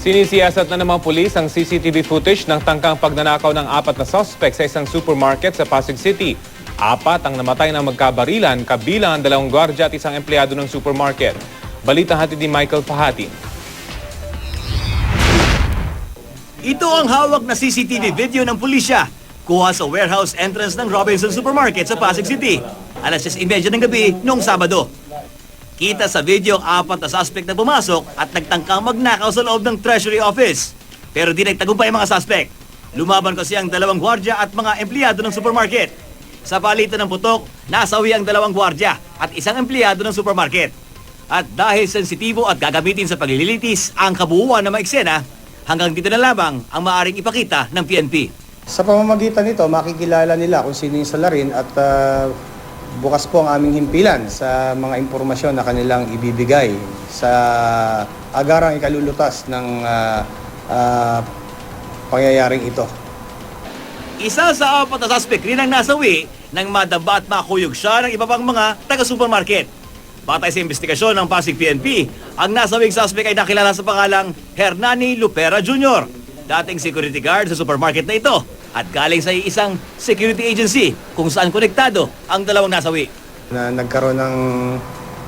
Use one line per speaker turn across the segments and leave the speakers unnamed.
Sinisiyasat na namang pulis ang CCTV footage ng tangkang pagnanakaw ng 4 na suspect sa isang supermarket sa Pasig City. 4 ang namatay ng magkabarilan, kabilang ang 2 gwardiya at isang empleyado ng supermarket. Balita hatid ni Michael Fahati.
Ito ang hawak na CCTV video ng pulisya. Kuha sa warehouse entrance ng Robinson Supermarket sa Pasig City. Alas 6:30 ng gabi noong Sabado. Kita sa video ang 4 na suspect na pumasok at nagtangkang magnakaw sa loob ng Treasury Office. Pero di nagtagumpay ang mga suspect. Lumaban kasi ang 2 gwardiya at mga empleyado ng supermarket. Sa palitan ng putok, nasawi ang 2 gwardiya at isang empleyado ng supermarket. At dahil sensitibo at gagamitin sa paglilitis ang kabuuan ng mga eksena, hanggang dito na lamang ang maaaring ipakita ng PNP.
Sa pamamagitan nito, makikilala nila kung sino yung salarin at bukas po ang aming himpilan sa mga impormasyon na kanilang ibibigay sa agarang ikalulutas ng pangyayaring ito.
Isa sa 4 na suspect rin ang nasawi nang madaba at makuyog siya ng iba pang mga taga-supermarket. Batay sa investigasyon ng Pasig PNP, ang nasawing suspect ay nakilala sa pangalang Hernani Lupera Jr., dating security guard sa supermarket na ito at galing sa isang security agency kung saan konektado ang 2 nasawi.
Na nagkaroon ng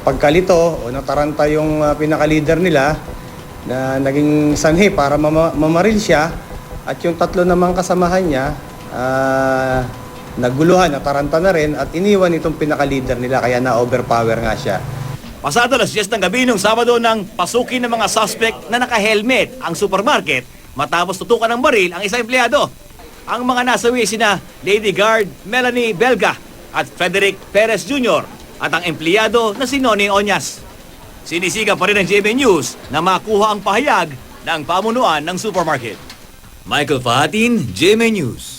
pagkalito o nataranta yung pinaka-leader nila na naging sanhi para mamaril siya at yung 3 namang kasamahan niya naguluhan, nataranta na rin at iniwan itong pinaka-leader nila kaya na-overpower nga siya.
Pasado alas 10 ng gabi noong Sabado nang pasukin ng mga suspect na naka-helmet ang supermarket matapos tutukan ng baril ang isang empleyado. Ang mga nasawi sina Lady Guard Melanie Belga at Frederick Perez Jr. at ang empleyado na si Noni Onyas. Sinisiga pa rin ng GMA News na makuha ang pahayag ng pamunuan ng supermarket. Michael Fahatin, GMA News.